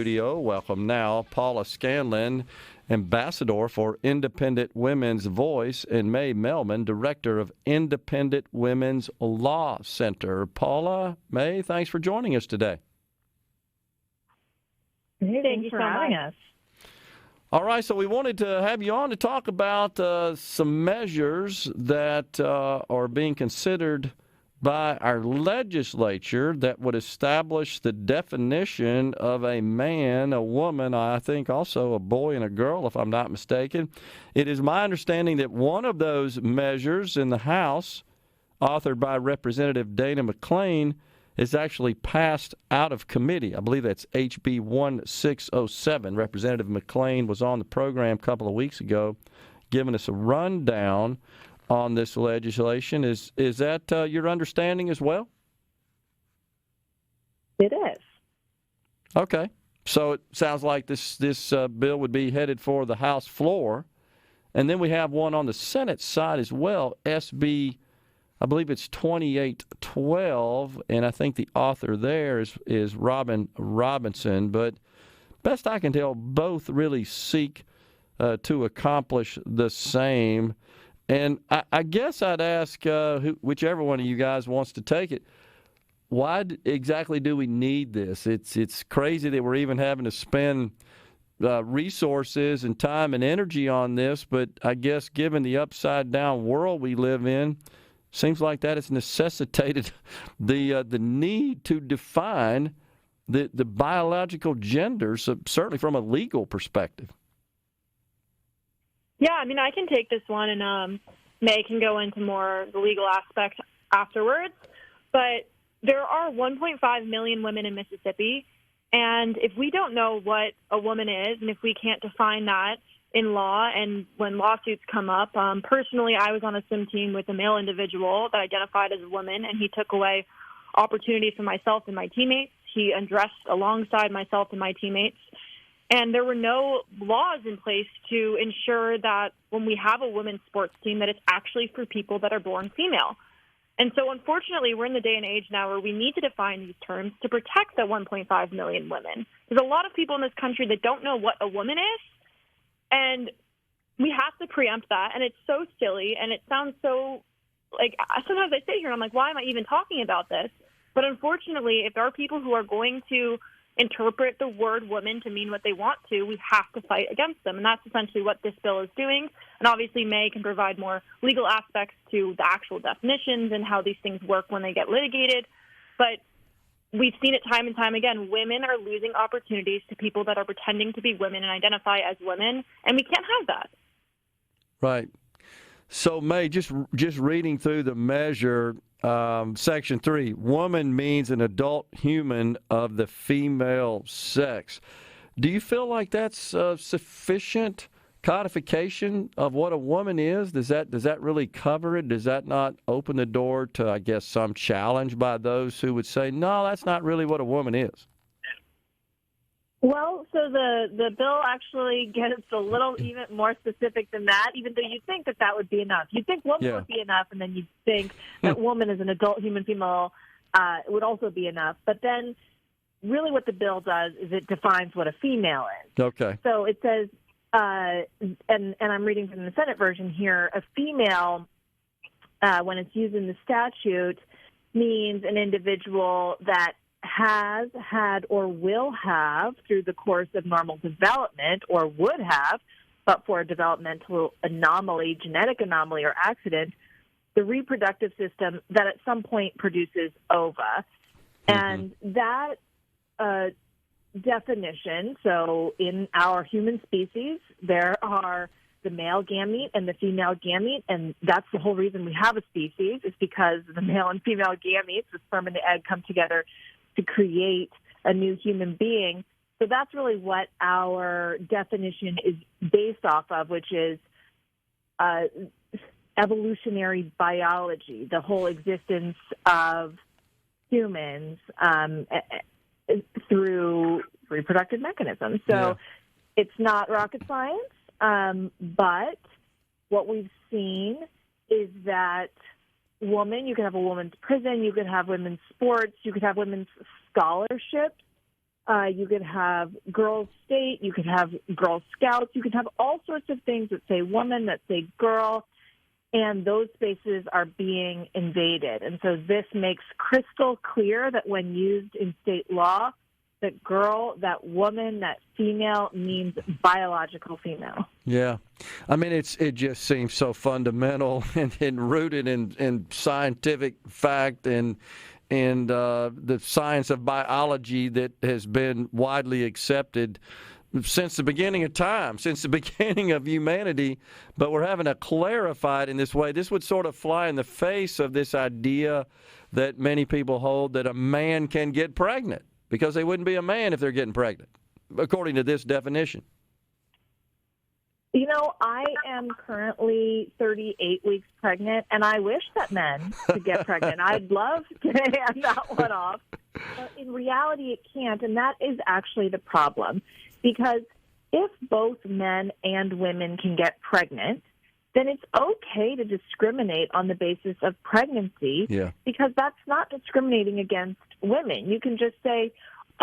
Studio. Welcome now, Paula Scanlan, Ambassador for Independent Women's Voice, and Mailman, Director of Independent Women's Law Center. Paula, May, thanks for joining us today. Thank you for having us. All right, so we wanted to have you on to talk about some measures that are being considered by our legislature that would establish the definition of a man, a woman, I think also a boy and a girl, if I'm not mistaken. It is my understanding that one of those measures in the House, authored by Representative Dana McClain, is actually passed out of committee. I believe that's HB 1607. Representative McClain was on the program a couple of weeks ago giving us a rundown on this legislation. Is that your understanding as well? It is. Okay. So it sounds like this bill would be headed for the House floor. And then we have one on the Senate side as well, SB, I believe it's 2812, and I think the author there is Robin Robinson. But best I can tell, both really seek to accomplish the same. And I guess I'd ask whichever one of you guys wants to take it, why exactly do we need this? It's crazy that we're even having to spend resources and time and energy on this, but I guess given the upside-down world we live in, seems like that has necessitated the need to define the biological genders, certainly from a legal perspective. Yeah, I mean, I can take this one, and May can go into more the legal aspect afterwards. But there are 1.5 million women in Mississippi, and if we don't know what a woman is, and if we can't define that in law, and when lawsuits come up, personally, I was on a swim team with a male individual that identified as a woman, and he took away opportunities for myself and my teammates. He undressed alongside myself and my teammates. And there were no laws in place to ensure that when we have a women's sports team, that it's actually for people that are born female. And so, unfortunately, we're in the day and age now where we need to define these terms to protect the 1.5 million women. There's a lot of people in this country that don't know what a woman is, and we have to preempt that. And it's so silly, and it sounds so, like, sometimes I sit here and I'm like, why am I even talking about this? But unfortunately, if there are people who are going to interpret the word woman to mean what they want to, we have to fight against them. And that's essentially what this bill is doing. And obviously May can provide more legal aspects to the actual definitions and how these things work when they get litigated. But we've seen it time and time again. Women are losing opportunities to people that are pretending to be women and identify as women, and we can't have that. Right. So, May, just reading through the measure, Section 3, woman means an adult human of the female sex. Do you feel like that's sufficient codification of what a woman is? Does that really cover it? Does that not open the door to, I guess, some challenge by those who would say, no, that's not really what a woman is? Well, so the bill actually gets a little even more specific than that, even though you'd think that would be enough. You'd think woman would be enough, and then you'd think that woman is an adult human female would also be enough. But then really what the bill does is it defines what a female is. Okay. So it says, and I'm reading from the Senate version here, a female, when it's used in the statute, means an individual that has had or will have through the course of normal development or would have, but for a developmental anomaly, genetic anomaly, or accident, the reproductive system that at some point produces ova. And that definition, so in our human species, there are the male gamete and the female gamete, and that's the whole reason we have a species, is because the male and female gametes, the sperm and the egg, come together to create a new human being. So that's really what our definition is based off of, which is evolutionary biology, the whole existence of humans through reproductive mechanisms. So it's not rocket science, but what we've seen is that you could have a women's prison, you could have women's sports, you could have women's scholarships You could have Girls State. You could have Girl Scouts. You could have all sorts of things that say woman, that say girl, and those spaces are being invaded. And so this makes crystal clear that when used in state law, that girl, that woman, that female means biological female. Yeah. I mean, it just seems so fundamental and rooted in scientific fact and the science of biology that has been widely accepted since the beginning of time, since the beginning of humanity, but we're having to clarify it in this way. This would sort of fly in the face of this idea that many people hold that a man can get pregnant, because they wouldn't be a man if they're getting pregnant, according to this definition. You know, I am currently 38 weeks pregnant, and I wish that men could get pregnant. I'd love to hand that one off. But in reality, it can't, and that is actually the problem. Because if both men and women can get pregnant, then it's okay to discriminate on the basis of pregnancy, because that's not discriminating against women. You can just say,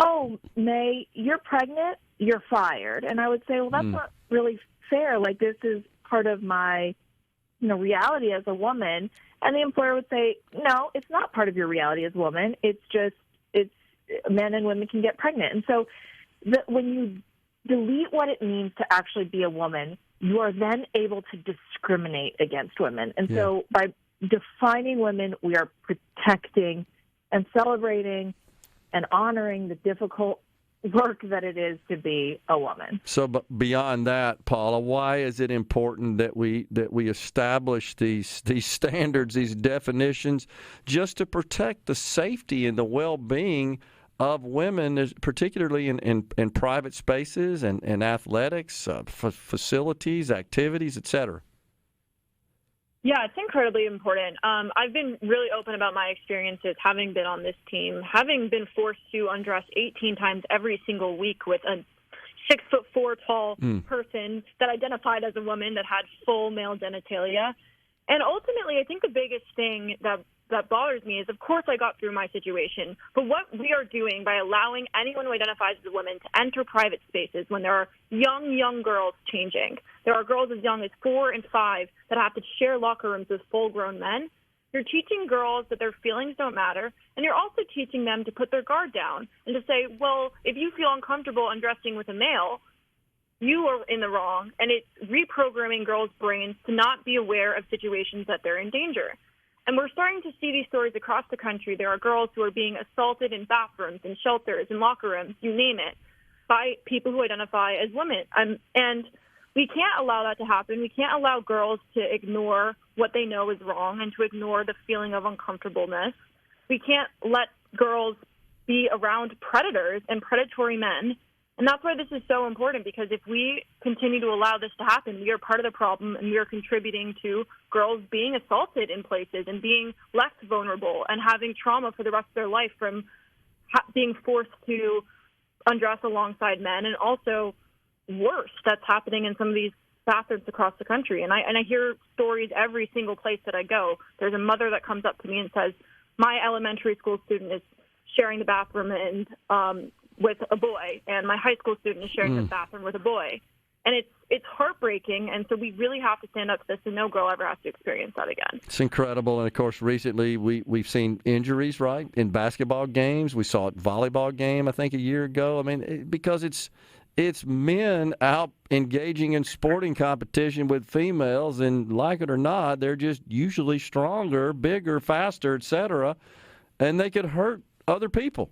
oh, May, you're pregnant, you're fired. And I would say, well, that's not really fair. Like, this is part of my, reality as a woman. And the employer would say, no, it's not part of your reality as a woman. It's men and women can get pregnant. And so when you delete what it means to actually be a woman, you are then able to discriminate against women. And so by defining women, we are protecting and celebrating and honoring the difficult work that it is to be a woman. So, but beyond that, Paula, why is it important that we establish these standards, these definitions, just to protect the safety and the well-being of women, particularly in private spaces and athletics, facilities, activities, et cetera? Yeah, it's incredibly important. I've been really open about my experiences having been on this team, having been forced to undress 18 times every single week with a 6'4" tall person that identified as a woman that had full male genitalia. And ultimately, I think the biggest thing that bothers me is, of course, I got through my situation. But what we are doing by allowing anyone who identifies as a woman to enter private spaces when there are young girls changing. There are girls as young as 4 and 5 that have to share locker rooms with full-grown men. You're teaching girls that their feelings don't matter, and you're also teaching them to put their guard down and to say, well, if you feel uncomfortable undressing with a male, you are in the wrong, and it's reprogramming girls' brains to not be aware of situations that they're in danger. And we're starting to see these stories across the country. There are girls who are being assaulted in bathrooms, in shelters, in locker rooms, you name it, by people who identify as women. And we can't allow that to happen. We can't allow girls to ignore what they know is wrong and to ignore the feeling of uncomfortableness. We can't let girls be around predators and predatory men. And that's why this is so important, because if we continue to allow this to happen, we are part of the problem, and we are contributing to girls being assaulted in places and being left vulnerable and having trauma for the rest of their life from being forced to undress alongside men. And also, worse, that's happening in some of these bathrooms across the country. And I hear stories every single place that I go. There's a mother that comes up to me and says, my elementary school student is sharing the bathroom with a boy, and my high school student is sharing the bathroom with a boy. And it's heartbreaking, and so we really have to stand up to this, and no girl ever has to experience that again. It's incredible, and of course, recently we've seen injuries, right, in basketball games. We saw it volleyball game, I think, a year ago. I mean, because it's men out engaging in sporting competition with females, and like it or not, they're just usually stronger, bigger, faster, et cetera, and they could hurt other people.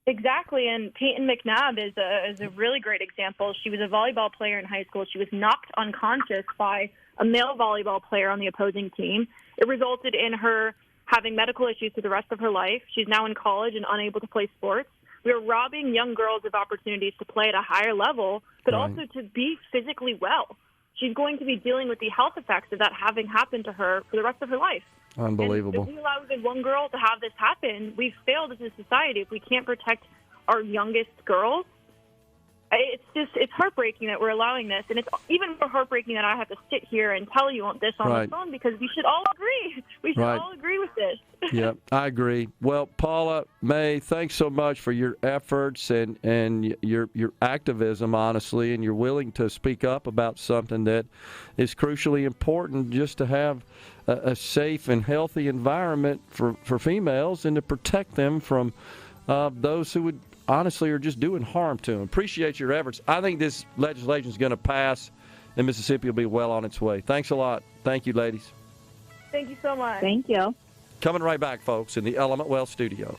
Exactly, and Peyton McNabb is a really great example. She was a volleyball player in high school. She was knocked unconscious by a male volleyball player on the opposing team. It resulted in her having medical issues for the rest of her life. She's now in college and unable to play sports. We are robbing young girls of opportunities to play at a higher level, but also to be physically well. She's going to be dealing with the health effects of that having happened to her for the rest of her life. Unbelievable. And if we allow even one girl to have this happen, we've failed as a society. If we can't protect our youngest girls, it's heartbreaking that we're allowing this, and it's even more heartbreaking that I have to sit here and tell you this on Right. the phone, because we should all agree. We should Right. all agree with this. Yeah, I agree. Well, Paula, May, thanks so much for your efforts and your activism, honestly, and you're willing to speak up about something that is crucially important, just to have a safe and healthy environment for females and to protect them from those who would honestly are just doing harm to them. Appreciate your efforts. I think this legislation is going to pass, and Mississippi will be well on its way. Thanks a lot. Thank you, ladies. Thank you so much. Thank you. Coming right back, folks, in the Element Wealth studio.